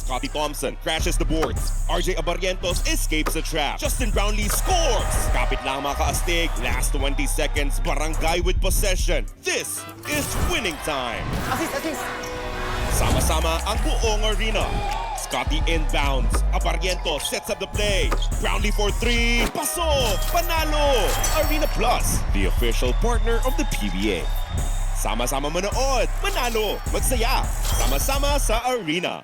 Scotty Thompson crashes the boards. RJ Abarrientos escapes the trap. Justin Brownlee scores! Kapit lang mga kaastig. Last 20 seconds, barangay with possession. This is winning time. Assist! Sama-sama ang buong arena. Scotty inbounds. Abarrientos sets up the play. Brownlee for 3. Pasok! Panalo! Arena Plus, the official partner of the PBA. Sama-sama manood. Manalo! Magsaya! Sama-sama sa arena.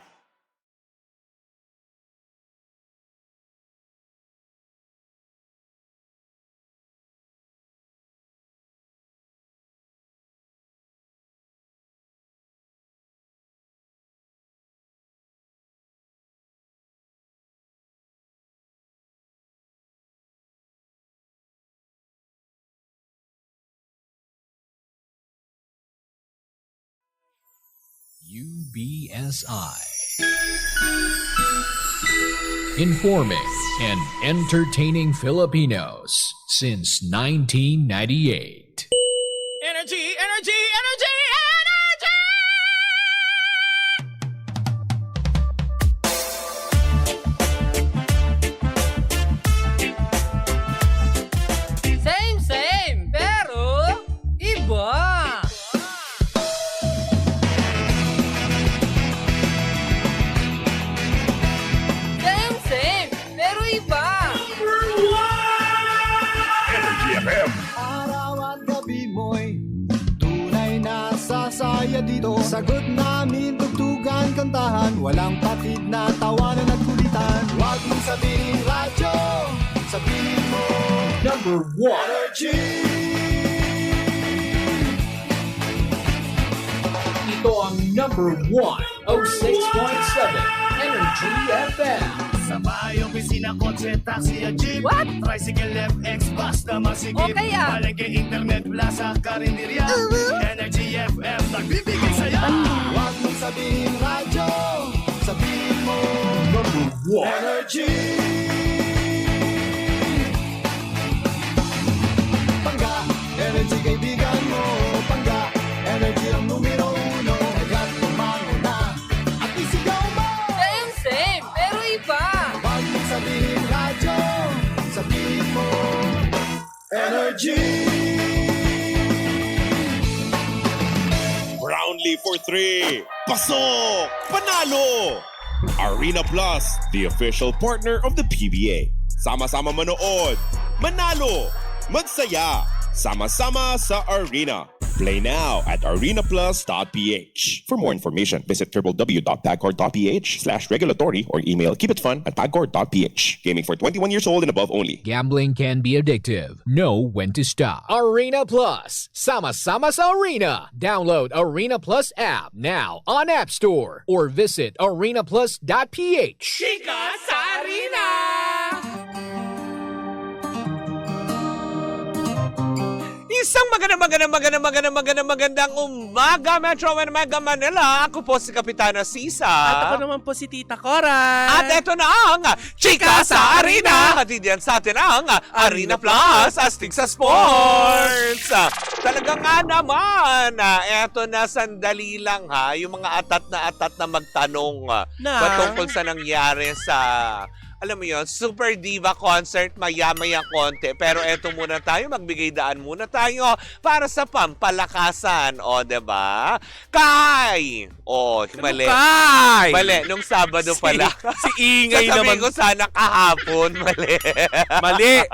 UBSI. Informing and entertaining Filipinos since 1998. Energy! Same, pero iba. Same, pero iba. Energy FM. Araw at gabi mo'y tunay na sasaya dito. Sagot namin, tugtugan, kantahan, walang patid na tawanan at kulitan. Huwag mong sabihin radyo, sabihin mo Number 1. Energy. Ito ang number 1, 06.7 Energy FM. Sa bahay, opisina, kotse, taxi at jeep. What? Tricycle, FX, basta masigip. Okay, ah. Palengke, internet, plaza, karinderya. Energy FM, nagbibigay saya. Huwag mong sabihin radyo, sabihin mo Number 1. Energy. Pangga, energy kaibigan mo. Pangga, energy ang numero 1. Agad tumango na at isigaw mo. Same, pero iba. Huwag mong sabihin radyo, sabihin mo Energy. Brownlee for 3. Pasok! Panalo! Arena Plus, the official partner of the PBA. Sama-sama manood. Manalo! Magsaya! Sama-sama sa arena. Play now at arenaplus.ph. For more information, visit www.pagcor.ph/regulatory or email keepitfun@pagcor.ph. Gaming for 21 years old and above only. Gambling can be addictive. Know when to stop. Arena Plus. Sama-sama sa Arena. Download Arena Plus app now on App Store or visit arenaplus.ph. Chika sa arena! Isang magandang umaga, Metro and Mega Manila. Ako po si Kapitana Sisa. At ako naman po si Tita Cora. At ito na ang Chika sa Arena. Hatid yan sa atin ang Arena Plus, astig sa sports. Talaga nga naman, eto na sandali lang ha, yung mga atat na magtanong patungkol sa nangyari sa, alam mo yun, Super Diva concert, maya-maya konti. Pero eto muna tayo, magbigay daan muna tayo para sa pampalakasan. O, diba? Kai! O, mali. Kay! Mali, nung Sabado pala. Si Ingay naman. Sasabihin ko sana kahapon, mali. Mali.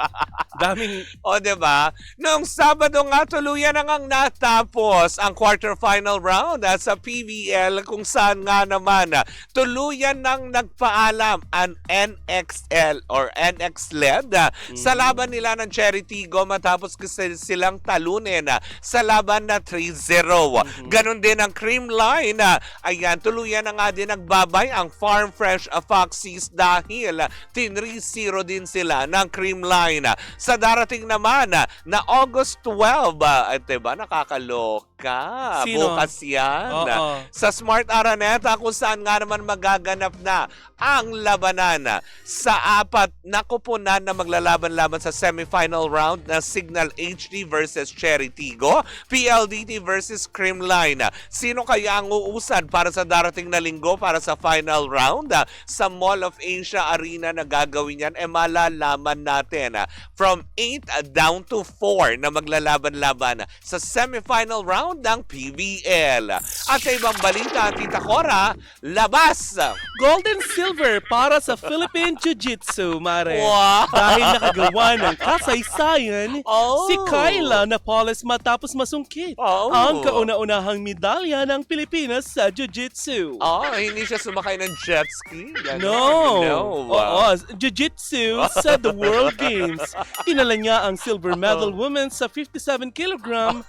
Daming... O, diba? Nung Sabado nga, tuluyan na ngang natapos ang quarterfinal round sa PBL kung saan nga naman tuluyan nang nagpaalam ang NXL or NX-LED sa laban nila ng Cherry Tigo matapos kasi silang talunin sa laban na 3-0. Ganon din ang Creamline. Ayan, tuluyan na nga din nagbabay ang Farm Fresh Foxies dahil 3-0 din sila ng Creamline. Sa darating naman na August 12, diba, nakakaloka. ka. Sino? Bukas yan. Oo. Sa Smart Araneta kung saan nga naman magaganap na ang labanan sa apat na kupunan na maglalaban-laban sa semifinal round na Signal HD versus Cherry Tigo, PLDT versus Creamline. Sino kaya ang uusad para sa darating na linggo para sa final round? Sa Mall of Asia Arena na gagawin yan, malalaman natin from 8 down to 4 na maglalaban-laban sa semifinal round ng PBL. At sa ibang balita, Tita Cora, labas! Gold and silver para sa Philippine Jiu-Jitsu, Mare. Wow! Dahil nakagawa ng kasaysayan Oh. si Kyla Napoles matapos masungkit Oh. ang kauna-unahang medalya ng Pilipinas sa Jiu-Jitsu. Oh, hindi siya sumakay ng jet ski? Ganon. No. Wow. Oo, Jiu-Jitsu sa the World Games. Inala niya ang silver medal women sa 57 kilogram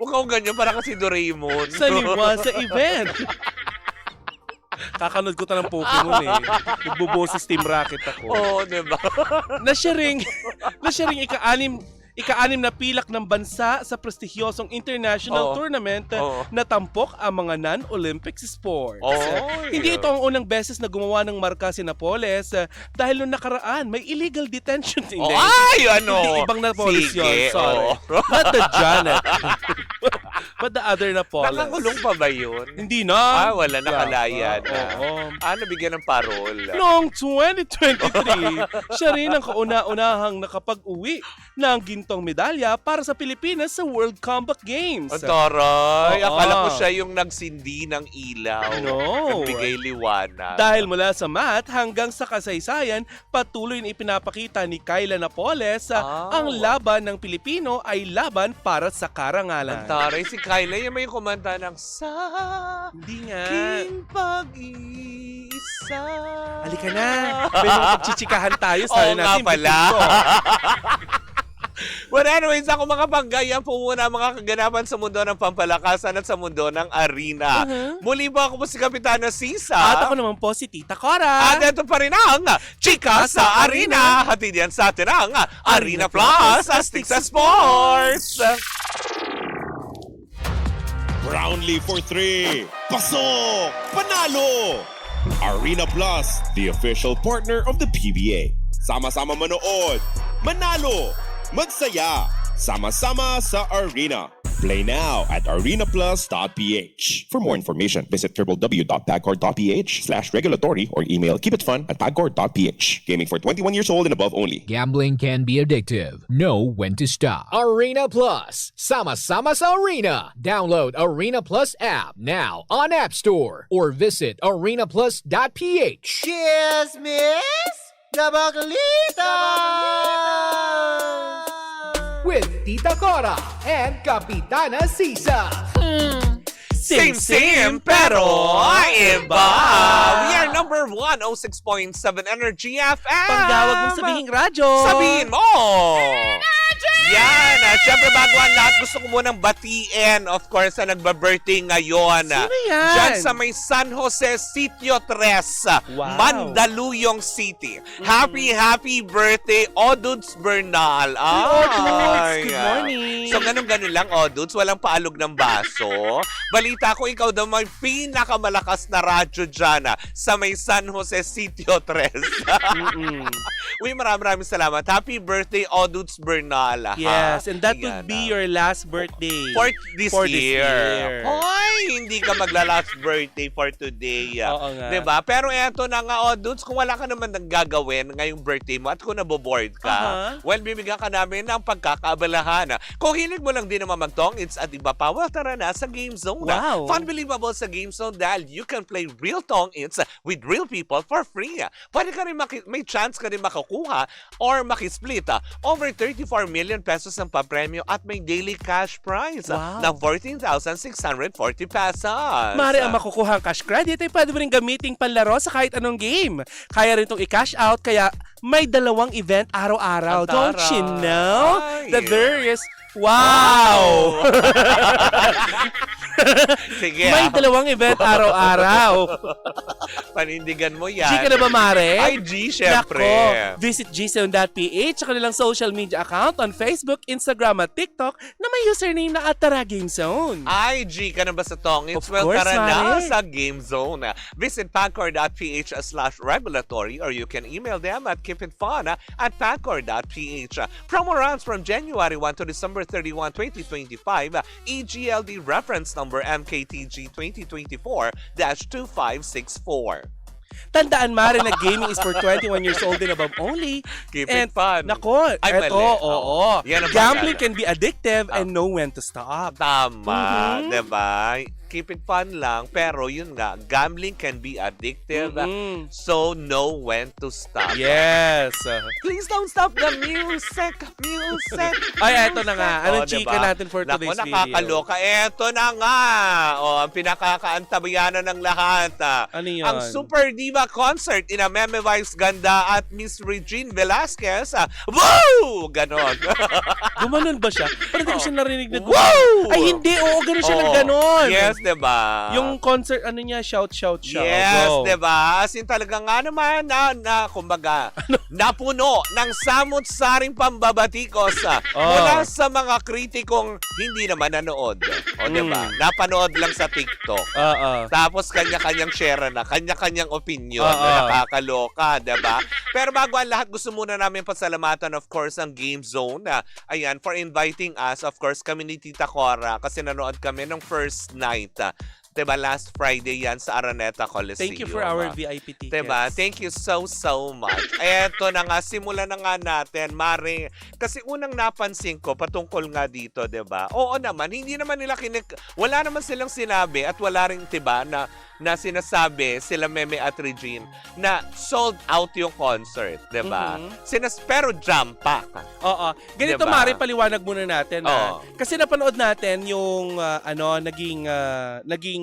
Huwag kang ganyan, para kasi Doraemon. sa liwa sa event. Kakanood ko ta ng Pokemon eh. Nagbuboses Team Rocket ako. Oo, diba? Na siya ring ika-anim na pilak ng bansa sa prestigyosong international Oo. tournament Oo. na tampok ang mga non-Olympic sports. Oh, Hindi ito ang unang beses na gumawa ng marka si Napoles dahil nung nakaraan may illegal detention. Hindi. Ay, ano? Hindi, ibang Napoles Sige, yun. Sorry. oo. Not the Janet. But the other Napoles. Nakakulong pa ba yun? Hindi na. Wala, nakalaya na. Oo. Nabigyan ng parol. Noong 2023, siya rin ang kauna-unahang nakapag-uwi ng gintong medalya para sa Pilipinas sa World Combat Games. Ang taray. Oo. Akala ko siya yung nagsindi ng ilaw. No. Nagbigay liwanag. Dahil mula sa math hanggang sa kasaysayan, patuloy na ipinapakita ni Kyla Napoles ang laban ng Pilipino ay laban para sa karangalan. Ang taray. Si Kyla, yung may kumanta ng sa Hindi nga. aking pag-iisa. Halika na. May mga pagchichikahan tayo. Oo Sabi nga natin, pala. bitin ko. Well, anyways, ako mga panggaya po muna mga kaganapan sa mundo ng pampalakasan at sa mundo ng arena. Muli po ako po si Kapitana Sisa. At ako naman po si Tita Cora. At ito pa rin ang Chika sa Arena. Hatid yan sa atin ang Arena Plus Astig sa Sports. Brownlee for 3. Pasok! Panalo! Arena Plus, the official partner of the PBA. Sama-sama manood, manalo, magsaya, sama-sama sa Arena. Play now at arenaplus.ph. For more information, visit www.pagcor.ph/regulatory or email keepitfun@pagcor.ph. Gaming for 21 years old and above only. Gambling can be addictive. Know when to stop. Arena Plus. Sama-sama sa Arena. Download Arena Plus app now on App Store or visit arenaplus.ph. Cheers, miss! Gabaglita! With Tita Cora and Kapitana Sisa. Same, pero iba. We are number 106.7 Energy FM. Panggawag mong sabihing radyo. Sabihin mo! Yan! Siyempre, bago ang lahat, gusto ko munang batiin, of course, na nagba-birthday ngayon. Sino yan? Diyan sa may San Jose Sitio 3, Wow. Mandaluyong City. Happy birthday, Oduds Bernal. Oduds, good morning. So, ganun lang, Oduds. Walang paalog ng baso. Balita ko, ikaw daw may pinakamalakas na radyo dyan sa may San Jose Sitio 3. Uy, maraming salamat. Happy birthday, Oduds Bernal. Yes, and that Ayan, would be your last birthday. For this For this year. year. Hoy, hindi ka magla-last birthday for today. Oo nga. Diba? Pero eto na nga, Dudes, kung wala ka naman nang gagawin ngayong birthday mo at kung naboboard ka, well, bibigyan ka namin ng pagkakaabalahan. Kung hilig mo lang din naman magtong, it's at iba pa. Well, tara na sa Game Zone. Wow. Unbelievable sa Game Zone dahil you can play real tong-its with real people for free. Pwede ka rin may chance ka rin makakuha or makisplit over 34 million pesos ang papremyo at may daily cash prize na 14,640 pesos. Mari ang makukuha ang cash credit ay pwede mo rin gamiting panlaro sa kahit anong game. Kaya rin itong i-cash out kaya may 2 event araw-araw. Ang Don't you know taray. that there is... Wow! Sige, May dalawang event araw-araw. panindigan mo yan. G ka na ba, Mare? Ay, G, syempre. Nako, visit gzone.ph sa kanilang social media account on Facebook, Instagram at TikTok na may username na @TaraGameZone. Ay, G ka na ba sa tongits? Of Well, course, tara na Mare. sa Game Zone. Visit pancor.ph/regulatory or you can email them at keepitfun@pancor.ph. Promo runs from January 1 to December 31, 2025. EGLD reference number MKTG 2024-2564. Tandaan, Mare, na gaming is for 21 years old and above only. Keep And, it fun. Nako, Ay, eto, mali. oo. Yan ang Gambling bagay. can be addictive and know when to stop. Tama, diba? Keep it fun lang. Pero yun nga, gambling can be addictive. Mm-mm. So, know when to stop. Yes. Please don't stop the music. Ay, eto na nga. Anong diba? chika natin for today's Naku, video? nakakaloka. Eto na nga. Ang pinakakaantabayanan ng lahat. Ano yun? Ang Super Diva Concert ina Meme Vibes Ganda at Miss Regine Velasquez. Woo! Ganon. Gumanon ba siya? Parang hindi ko siya narinig na Woo! Ay, hindi. Oo, ganun siya ng Oo. ganon. Yes, diba? Yung concert, ano niya, shout. Yes, Go. diba? As in talaga nga naman kumbaga, napuno ng samot-saring pambabatikos mula sa mga kritikong hindi naman nanood. O, diba? Napanood lang sa TikTok. Oo. Tapos kanya-kanyang share na, kanya-kanyang opinion Oo. na nakakaloka, diba? Pero bago ang lahat, gusto muna namin pasalamatan, of course, ang Game Zone. Ayan, for inviting us, of course, kami ni Tita Cora, kasi nanood kami ng first night. Diba, last Friday yan sa Araneta Coliseum. Thank you for our VIP tickets. Diba? Thank you so much. Eto na nga, simulan na nga natin, Mare. Kasi unang napansin ko, patungkol nga dito, diba? Oo naman, hindi naman nila wala naman silang sinabi at wala rin, diba, na sinasabi sila Meme at Regine na sold out yung concert, diba? Pero jump pack. Oo. Ganito, Diba? Mari, paliwanag muna natin. Oo. Kasi napanood natin yung naging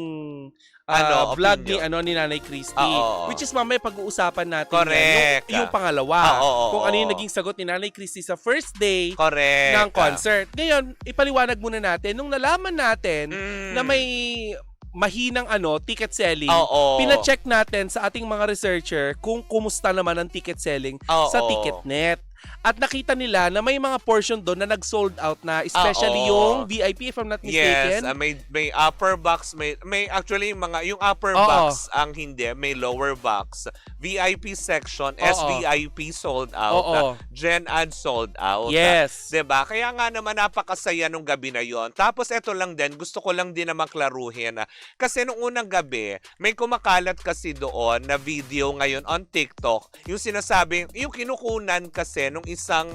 vlog ni Nanay Christy. Oo. Which is mamaya pag-uusapan natin Correct. yan. Yung pangalawa. Oo. Kung ano yung naging sagot ni Nanay Christy sa first day Correct. ng concert. Ngayon, ipaliwanag muna natin. Nung nalaman natin na may mahinang ticket selling, Oo. pina-check natin sa ating mga researcher kung kumusta naman ang ticket selling sa Oo. Ticketnet. At nakita nila na may mga portion doon na nag-sold out na, especially Oo. yung VIP, if I'm not Yes, mistaken. may upper box, may actually yung upper Oo. box ang hindi, may lower box. VIP section, SVIP sold out, Oo. Gen Ad sold out. Yes. 'Di ba? Kaya nga naman napakasaya nung gabi na 'yon. Tapos eto lang din, gusto ko lang din na maklaruhin. Kasi nung unang gabi, may kumakalat kasi doon na video ngayon on TikTok, yung sinasabi, yung kinukunan kasi nung isang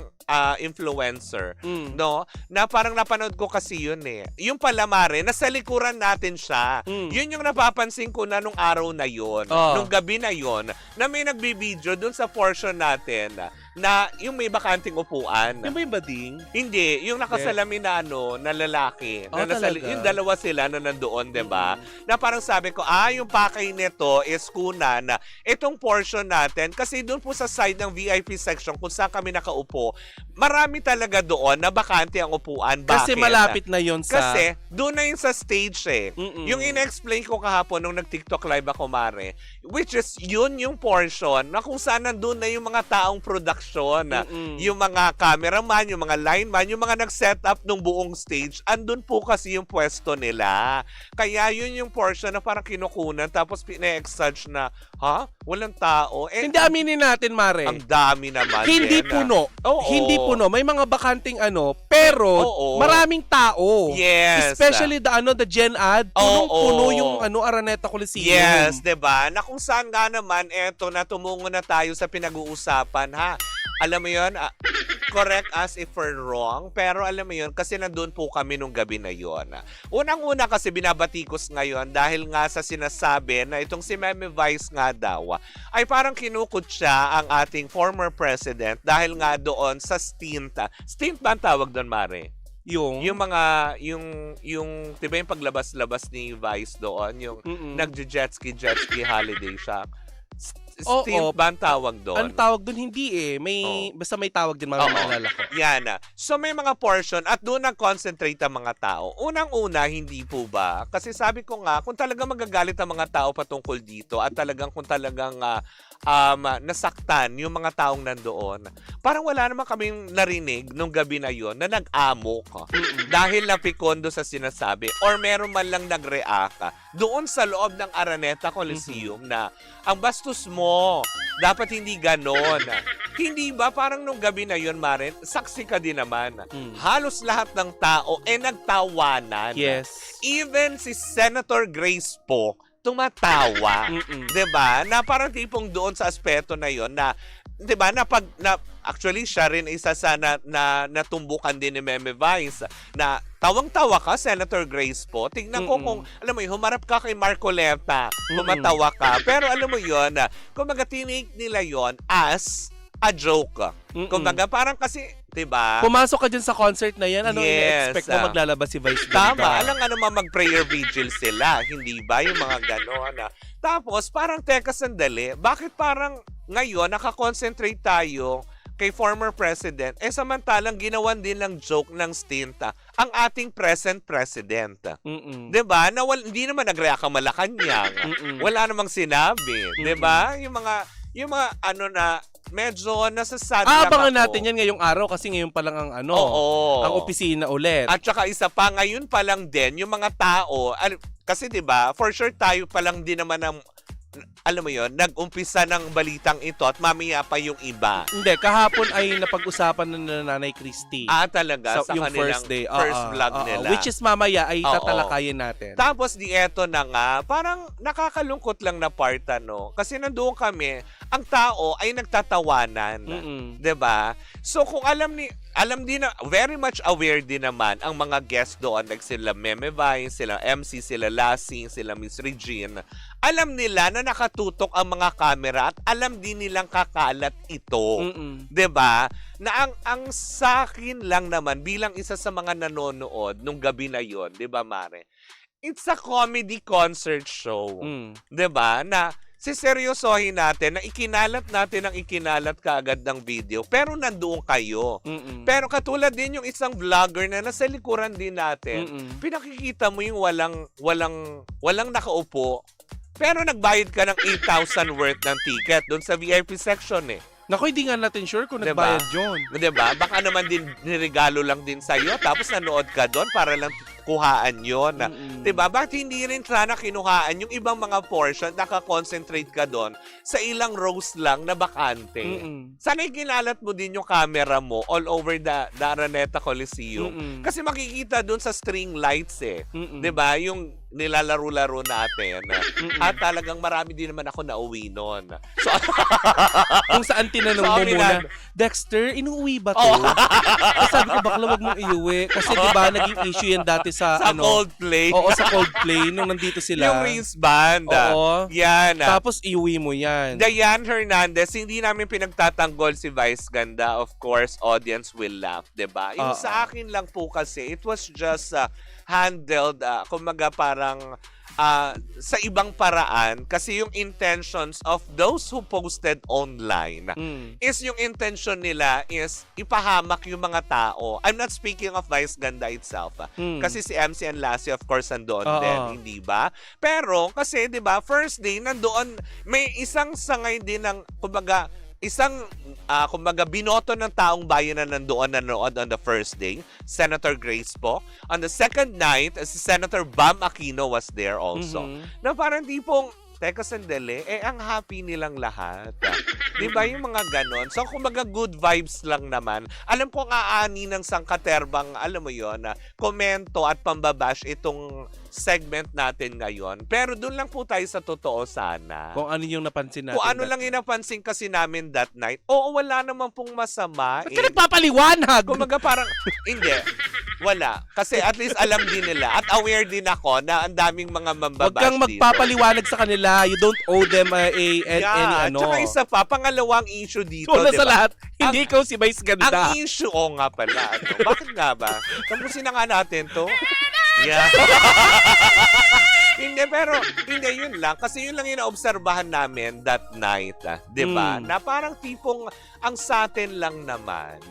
influencer, no? Na parang napanood ko kasi yun eh. Yung pala, Mare, nasa likuran natin siya. Yun yung napapansin ko na nung araw na yun, nung gabi na yun, na may nagbibideo dun sa portion natin na yung may bakanting upuan. Yung ba yung bading? Hindi, yung nakasalamin na na lalaki. Na talaga? yung dalawa sila na nandoon, 'di ba? Na parang sabi ko, yung pakay nito is kunan. Itong portion natin, kasi doon po sa side ng VIP section kung saan kami nakaupo, marami talaga doon na bakante ang upuan. Bakit? Kasi malapit na yon sa... Kasi doon na yun sa stage eh. Yung in-explain ko kahapon nung nag-TikTok live ako, Mare, which is yun yung portion na kung saan nandun na yung mga taong production, yung mga cameraman, yung mga lineman, yung mga nag-set up ng buong stage, andun po kasi yung pwesto nila. Kaya yun yung portion na parang kinukunan tapos pina-exage na, walang tao. Hindi aminin natin, Mare. Ang dami naman. Hindi puno. Oo. Hindi puno. May mga bakanting pero Oo. maraming tao. Yes. Especially the Gen Ad. Punong-puno yung Araneta Coliseum. Yes, 'di ba? Na kung saan nga naman eto na tumungo na tayo sa pinag-uusapan, Alam mo 'yon, correct us if we're wrong, pero alam mo 'yon kasi nandoon po kami nung gabi na 'yon. Unang-una kasi binabatikos ngayon dahil nga sa sinasabi na itong si Meme Vice nga daw ay parang kinukot siya ang ating former president dahil nga doon sa stint. Stint ba ang tawag doon, Mare? Yung mga, yung diba yung paglabas-labas ni Vice doon, yung nag-jetski holiday siya. Stint ba ang tawag doon? Ang tawag doon hindi eh. Basta may tawag din mga maalala ko. Yan na. So may mga portion at doon nag-concentrate ang mga tao. Unang-una, hindi po ba? Kasi sabi ko nga, kung talagang magagalit ang mga tao patungkol dito at talagang kung talagang nasaktan yung mga taong nandoon, parang wala naman kaming narinig nung gabi na yon na nag-amok dahil napikondo sa sinasabi or meron man lang nag-react doon sa loob ng Araneta Coliseum na ang bastos mo, dapat hindi ganon. Hindi ba parang nung gabi na yon, Maren, saksi ka din naman. Halos lahat ng tao nagtawanan. Yes. Even si Senator Grace po tumatawa. 'Di ba? Na parang tipong doon sa aspeto na 'yon na 'di ba actually siya rin isa sa natumbukan din ni Meme Vice na tawang-tawa ka, Senator Grace po. Tingnan ko kung, alam mo yun, humarap ka kay Marcoleta, kumatawa ka. Pero alam mo yun, kung tinake nila yon as a joke. Kumbaga, parang kasi, diba? Pumasok ka dyan sa concert na yan, anong Yes, ina-expect mo maglalabas si Vice Ganda? Tama, alam nga naman mag-prayer vigil sila, hindi ba? Yung mga gano'n. Tapos, parang, teka sandali, bakit parang ngayon nakakonsentrate tayo kay former president, samantalang ginawan din ng joke ng stint ang ating present president. 'Di ba? Na hindi naman nag-react ang Malacanang. Wala namang sinabi, 'di ba? Yung mga ano na medyo nasasad lang abangan ako. natin yan ngayong araw kasi ngayon pa lang ang ang opisina ulit. At saka isa pa, ngayon pa lang din yung mga tao, kasi 'di ba, for sure tayo pa lang din naman ang alam mo yon, nag-umpisa ng balitang ito at mamaya pa yung iba. Hindi, kahapon ay napag-usapan na Nanay Christy. Talaga? Sa yung kanilang first day. first vlog nila. Which is mamaya ay tatalakayin natin. Tapos di eto na nga, parang nakakalungkot lang na part kasi nandoon kami, ang tao ay nagtatawanan. 'Di ba? So kung alam din na, very much aware din naman ang mga guests doon, like sila Meme Vice, sila MC, sila Lassie, sila Miss Regine. Alam nila na nakatutok ang mga camera at alam din nilang kakalat ito. 'Di ba? Na ang sa akin lang naman bilang isa sa mga nanonood nung gabi na 'yon, 'di ba, Mare? It's a comedy concert show. 'Di ba? Na siseryosohin natin na ikinalat natin ang ikinalat kaagad ng video pero nandoon kayo. Pero katulad din yung isang vlogger na nasa likuran din natin, pinakikita mo yung walang nakaupo pero nagbayad ka ng 8,000 worth ng ticket doon sa VIP section eh. Naku, hindi nga natin sure kung Diba? nagbayad yun. Diba? Baka naman din niregalo lang din sa'yo tapos nanood ka doon para lang kuhaan yun. Diba? Bakit hindi rin sana kinuhaan yung ibang mga portion, nakakonsentrate ka doon sa ilang rows lang na bakante. Sana ikinalat mo din yung camera mo all over the Araneta Coliseum. Kasi makikita doon sa string lights eh. Diba? Yung nilalaro-laro natin. At talagang marami din naman ako nauwi noon. So, kung saan tinanong mo muna, Dexter, inuwi ba to? Kasi sabi ko, bakla wag mong iuwi. Kasi diba, naging issue yan dati sa Coldplay. Oo, sa Coldplay, nung nandito sila. Yung wristband. Oo. Yan. Tapos iuwi mo yan. Diane Hernandez, hindi namin pinagtatanggol si Vice Ganda. Of course, audience will laugh, diba? Yung sa akin lang po kasi, it was just handled, kumaga parang sa ibang paraan kasi yung intentions of those who posted online is yung intention nila is ipahamak yung mga tao. I'm not speaking of Vice Ganda itself. Kasi si MC and Lassie of course nandoon din, hindi ba? Pero kasi 'di ba, first day nandoon may isang sangay din ng kumbaga kumbaga binoto ng taong bayan na nandoon nanood on the first day, Senator Grace po. On the second night, si Senator Bam Aquino was there also. Na parang tipong, teka sandali, ang happy nilang lahat. Di ba yung mga ganon? So kumbaga good vibes lang naman. Alam ko aani ng sangkaterbang, alam mo yon, komento at pambabash itong segment natin ngayon. Pero doon lang po tayo sa totoo sana. Kung ano yung napansin natin. Kung ano lang yung napansin kasi namin that night. Oo, wala naman pong masama. Ba't ka nagpapaliwanag? Kumaga parang, hindi. Wala. Kasi at least alam din nila. At aware din ako na ang daming mga mambabash dito. Huwag kang magpapaliwanag sa kanila. You don't owe them any ano. Tsaka isa pa, pangalawang issue dito. Una diba? sa lahat, hindi ikaw si Vice Ganda. Ang issue, nga pala. Bakit nga ba? Tapusin na nga natin to. Yeah. Hindi, pero hindi, yun lang. Kasi yun lang yung naobserbahan namin that night. Di ba? Na parang tipong ang sa atin lang naman.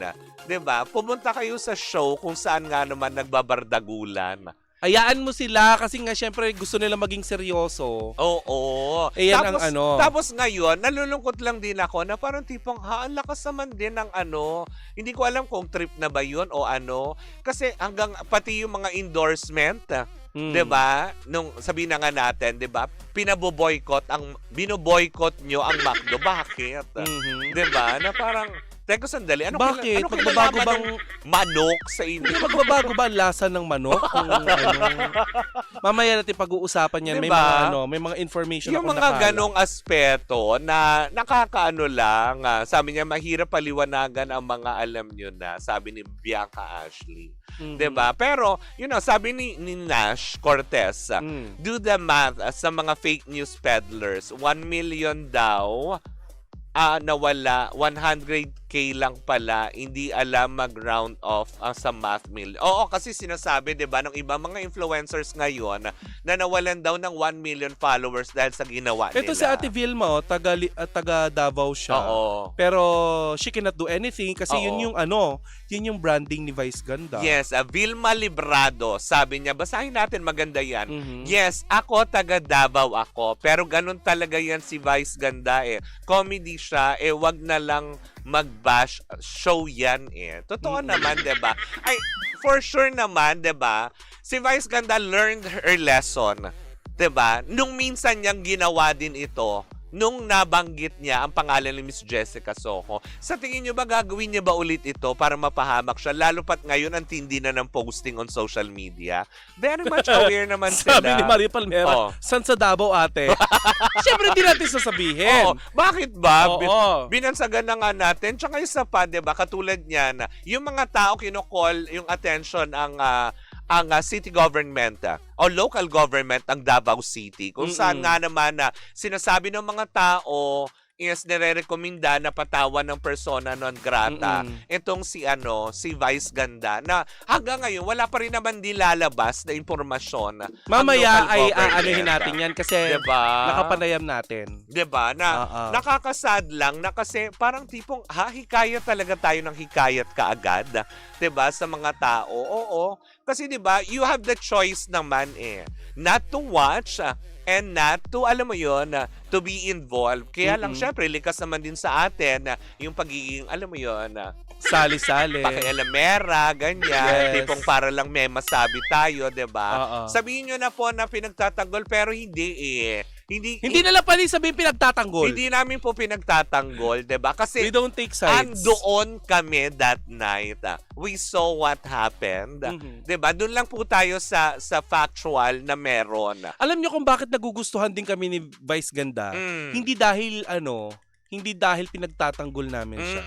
Di ba? Pumunta kayo sa show kung saan nga naman nagbabardagulan. Hayaan mo sila kasi nga syempre gusto nila maging seryoso. Oo. Yan tapos, ang ano. Tapos ngayon, nalulungkot lang din ako na parang tipong, ang lakas naman din ng ano. Hindi ko alam kung trip na ba yun o ano. Kasi hanggang pati yung mga endorsement, 'di ba? Nung sabihin na nga natin, 'di ba? Binoboycott nyo ang McDo. Bakit? 'Di ba? Na parang teka sandali, Bakit? Ano Magbabago kinalaman bang ng manok sa inyo? magbabago ba ang lasa ng manok? Kung, mamaya natin pag-uusapan yan. May Diba? may mga information Yung akong mga nakala. ganong aspeto na nakakaano lang, sabi niya mahirap paliwanagan ang mga alam nyo na, sabi ni Bianca Ashley. 'Di ba? Pero, sabi ni Nash Cortez, do the math sa mga fake news peddlers. 1 million daw nawala, 100K lang pala, hindi alam mag-round off sa math mill. Oo, kasi sinasabi, 'di ba, ng iba mga influencers ngayon na nawalan daw ng 1 million followers dahil sa ginawa nila. Ito si Ate Vilma, taga Davao siya. Oo. Pero she cannot do anything kasi yun yung branding ni Vice Ganda. Yes, Vilma Librado. Sabi niya, basahin natin, maganda yan. Mhm. Yes, ako taga Davao ako. Pero ganun talaga yan si Vice Ganda eh. Comedy siya, wag na lang mag-bash. Show yan eh. Totoo naman, 'di ba? Ay, for sure naman, 'di ba? Si Vice Ganda learned her lesson. 'Di ba? Nung minsan niyang ginawa din ito, nung nabanggit niya ang pangalan ni Miss Jessica Soho. Sa tingin niyo ba gagawin niya ba ulit ito para mapahamak siya? Lalo pat ngayon ang tindi na ng posting on social media. Very much aware naman sila. Sabi ni Maria Palmera, san sa Davao ate? Siyempre hindi natin sasabihin. Oo. Bakit ba? Oo. Binansagan na nga natin. Tsaka isa pa, diba, katulad niyan, yung mga tao kinocall yung attention ang city government o local government ang Davao City. Kung saan nga naman sinasabi ng mga tao is nire-recommenda na patawan ng persona non grata itong si Vice Ganda na hanggang ngayon wala pa rin naman nilalabas na impormasyon. Mamaya ang ay local government. aanuhin natin yan kasi Diba? nakapanayam natin. 'Di ba? Na nakakasad lang na kasi parang tipong hikayat talaga tayo ng hikayat kaagad, 'di ba, sa mga tao. Oo. Kasi 'di ba, you have the choice naman not to watch and not to, alam mo yon, to be involved. Kaya lang syempre likas naman din sa atin yung pagiging, alam mo yon, Sali-sali. pakialamera, ganyan. Yes. Tipong para lang may masabi tayo, 'di ba? Oo. Sabihin nyo na po na pinagtatanggol pero hindi Hindi na lang pala sabihin pinagtatanggol. Hindi namin po pinagtatanggol, 'di ba? Kasi We don't take sides. andoon kami that night. We saw what happened. 'Di ba? Doon lang po tayo sa factual na meron. Alam niyo kung bakit nagugustuhan din kami ni Vice Ganda? Hindi dahil pinagtatanggol namin siya.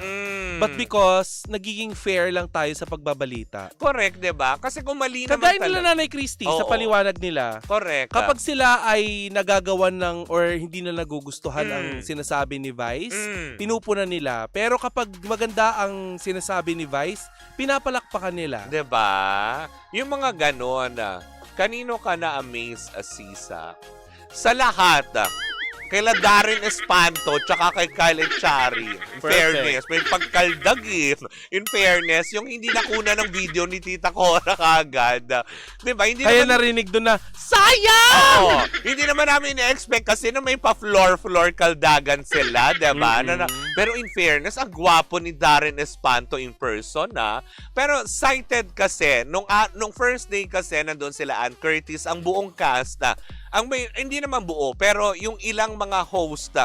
But because nagiging fair lang tayo sa pagbabalita. Correct, 'di ba? Kasi kung mali Kagaya naman nila talaga. Nanay Christy sa Oo. paliwanag nila. Correct. Kapag sila ay nagagawan ng or hindi na nagugustuhan ang sinasabi ni Vice, pinupunan nila. Pero kapag maganda ang sinasabi ni Vice, pinapalakpakan nila. 'Di ba? Yung mga ganon. Kanino ka na-amaze, Asisa? Sa lahat. Kaila Darren Espanto tsaka kay Kyle Echari. In Perfect. fairness, may pagkaldag In fairness, yung hindi nakuna ng video ni Tita Cora kagad. Diba? Hindi Kaya naman, narinig doon na, sayang! Oo. Hindi naman namin na-expect kasi na may pa-floor kaldagan sila, diba? Pero in fairness, ang gwapo ni Darren Espanto in person, Pero cited kasi, nung first day kasi, nandun sila Ann Curtis, ang buong cast, hindi naman buo, pero yung ilang mga host,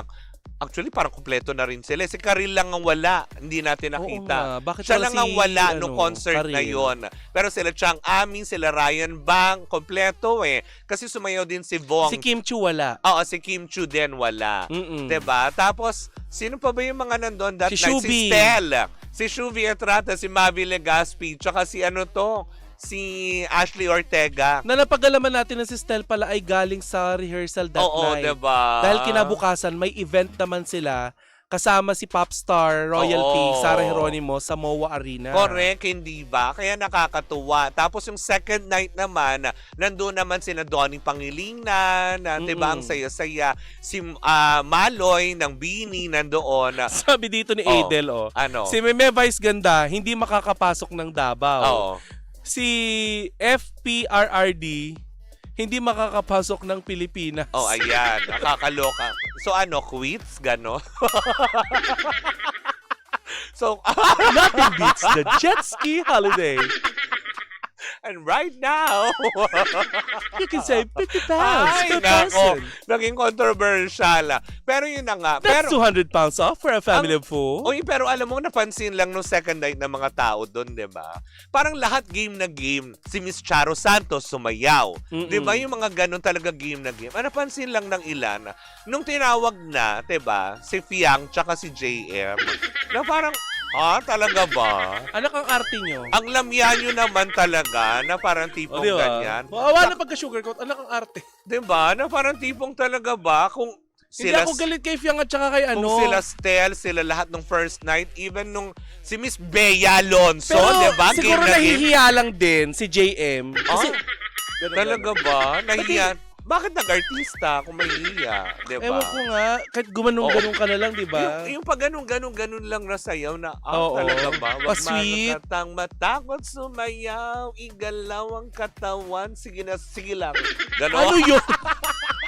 actually parang kumpleto na rin sila. Si Karil lang ang wala, hindi natin nakita. Bakit Siya wala lang ang wala nung concert Karil? na yon. Pero sila Chang Amin, sila Ryan Bang, kompleto Kasi sumayaw din si Vong. Si Kim Chu wala. Oo, si Kim Chu din wala. Diba? Tapos, sino pa ba yung mga nandun that Si night? Shubi. Si Stel. Si Shubi Etrata, si Mavi Legaspi, tsaka si si Ashley Ortega. Na napag-alaman natin na si Stel pala ay galing sa rehearsal that Oo, night. diba? Dahil kinabukasan, may event naman sila kasama si Popstar Royalty, Oo. Sarah Geronimo sa MOA Arena. Correct, hindi ba? Kaya nakakatuwa. Tapos yung second night naman, nandun naman sina Donnie Pangilinan, diba, ang saya-saya. Si Maloy ng Bini nandoon. Sabi dito ni Oh, Adel, ano? si Meme Vice Ganda, hindi makakapasok ng Davao. Oo. Si FPRRD, hindi makakapasok ng Pilipinas. Oh, ayan. Nakakaloka. So ano, quits? Gano? So, Nothing beats the jet ski holiday. and right now, You can save 50 pounds ay, per nako, person. naging controversial. Pero yun na nga. That's Pero, 200 pounds off for a family of 4. Uy, pero alam mo, napansin lang nung second night ng mga tao doon, di ba? Parang lahat game na game. Si Miss Charo Santos sumayaw. Di ba? Yung mga ganun talaga game na game. Napansin lang ng ilan, nung tinawag na, di ba, si Fiang tsaka si JM, na parang, talaga ba? Anak ang arte nyo. Ang lamya nyo naman talaga, na parang tipong Di ba? ganyan. Wawa na pagka-sugarcoat. Anak ang arte. Di ba? Na parang tipong talaga ba? Kung Hindi sila, ako galit kay Fiang at saka kay ano. kung sila Stel, sila lahat nung first night, even nung si Miss Bea Alonso, Pero di ba? siguro Game na game. nahihiya lang din si JM. Kasi, Talaga ba? Nahiya. Bakit nag-artista kung mahihiya? Di ba? ewan ko nga, kahit gumanong-ganong ka na lang, di ba? Yung pag ganun lang na sayaw na, Oo. talaga ba? Wag Pa-sweet. makatang matakot sumayaw, igalaw ang katawan, sige na, sige lang. Ganon. Ano yun?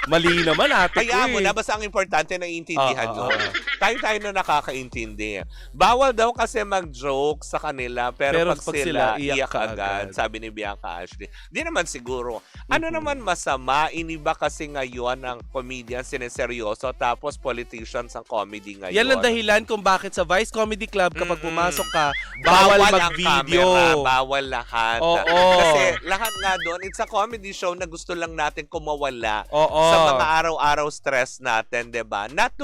Mali naman ate Kaya ko mo eh. na, basta ang importante na iintindihan Oo, nyo. Tayo na nakakaintindi. Bawal daw kasi mag-joke sa kanila, pero pag sila, iyak agad. Sabi ni Bianca Ashley. Di naman siguro. Ano naman masama, iniba kasi ngayon ang comedian, sineseryoso, tapos politicians ang comedy ngayon. Yan ang dahilan kung bakit sa Vice Comedy Club kapag pumasok ka, bawal ang mag-video. camera, bawal lahat. Oo. Kasi lahat nga doon, it's a comedy show na gusto lang natin kumawala Oo. sa mga araw-araw stress natin, 'di ba? Not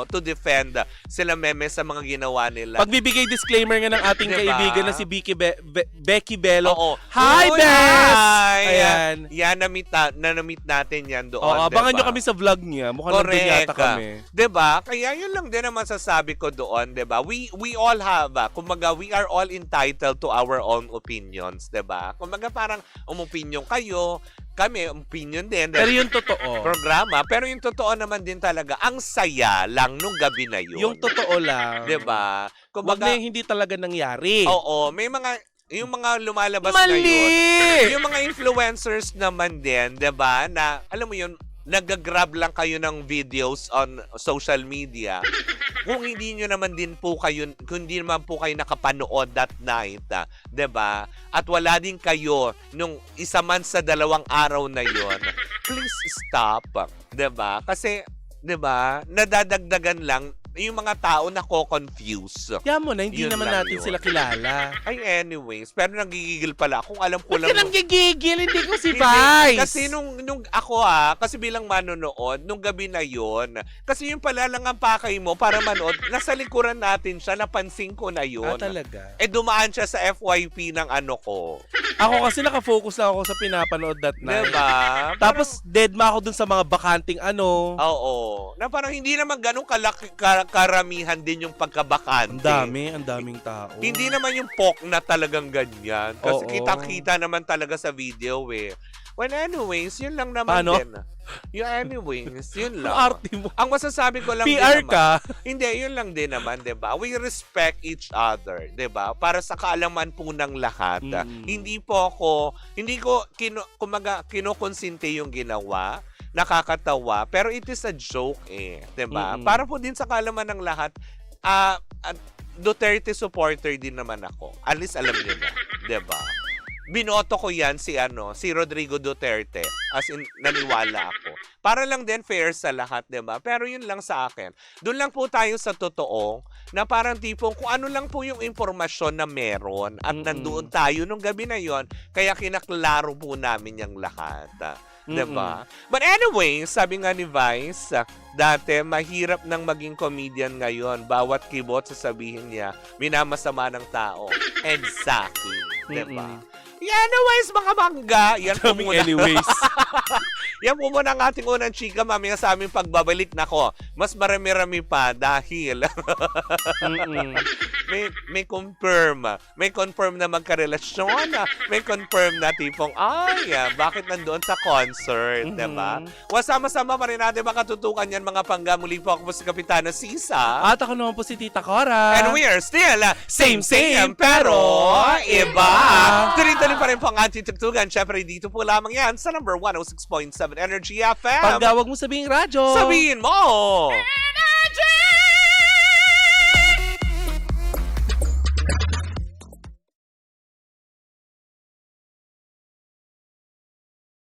to defend sila Meme sa mga ginawa nila. Pagbibigay disclaimer nga ng ating Diba? kaibigan na si Becky Bello. Oo. Hi, Uy, Bes! hi! Ayan. Yan, na-meet natin yan doon, Oo, abangan diba? nyo kami sa vlog niya. Mukhang nandun yata kami. 'Di ba? Kaya yun lang din naman sasabi ko doon, 'di ba? We all have, kumbaga we are all entitled to our own opinions, 'di ba? Kumbaga parang umopinyon kayo, kami opinion din. Pero yung totoo. Programa, pero yung totoo naman din talaga, ang saya lang nung gabi na yun. Yung totoo lang. 'Di ba? Wag Kumbaga, na yung hindi talaga nangyari. oo, may yung mga lumalabas Mali! ngayon. Yung mga influencers naman din, 'di ba? Na alam mo yun, nag-grab lang kayo ng videos on social media. Kung hindi nyo naman din po kayo, kung hindi naman po kayo nakapanood that night, 'di ba? At wala din kayo nung isa man sa 2 araw na yon, please stop, 'di ba? Kasi 'di ba, nadadagdagan lang yung mga tao na ko-confuse. Yan mo na, hindi Yun naman lang natin yun. sila kilala. Ay, anyways, pero nagigigil pala. Kung alam ko Huwag lang... ka nang gigigil, hindi ko si Hindi, Vice. Kasi nung ako kasi bilang manonood, nung gabi na yon, kasi yung pala lang ang pakay mo para manood, nasa likuran natin siya, napansin ko na yun. Talaga. Dumaan siya sa FYP ng ano ko. Ako kasi nakafocus na ako sa pinapanood that night. Diba? Tapos deadma ako dun sa mga bakanting ano. Oo. Na parang hindi naman ganun karamihan din yung pagkabakante. Ang daming tao. Hindi naman yung pok na talagang ganyan. Kasi Oo. kitang-kita naman talaga sa video eh. Well, anyways, yun lang naman Paano? din. Yung anyways, yun Ang lang. arte mo. Ang masasabi ko lang PR din naman, ka. hindi, yun lang din naman, 'di ba? We respect each other, 'di ba? Para sa kaalaman po ng lahat. Hindi ko kinokonsente yung ginawa, nakakatawa, pero it is a joke 'di ba? Para po din sa kaalaman ng lahat, Duterte supporter din naman ako. At least alam niyo na, 'di ba? Binoto ko yan si Rodrigo Duterte, as in naniwala ako. Para lang din fair sa lahat, 'di ba? Pero yun lang sa akin. Doon lang po tayo sa totoo, na parang tipong kung ano lang po yung impormasyon na meron at nandoon tayo nung gabi na yon, kaya kinaklaro po namin yung lahat. 'Di ba? But anyway, sabi nga ni Vice, dati mahirap nang maging comedian ngayon. Bawat kibot sasabihin niya, minamasama ng tao. Exactly. 'Di ba? Anyways, mga bangga. Yan po muna. Anyways. Yan po muna ang ating unang chika, mamaya sa aming pagbabalik. Nako, mas marami-rami pa dahil may confirm. May confirm na magkarelasyon. May confirm na tipong, bakit nandoon sa concert, diba? Wasama-sama pa rin natin makatutukan yan, mga pangga. Muli po ako po si Kapitana Sisa. At ako naman po si Tita Cora. And we are still same, pero iba. Tuloy-tuloy pa rin po ang ating tugtugan. Siyempre, dito po lamang yan sa number 106.7 Energy FM. Pagka wag mo sabihing radyo. Sabihin mo!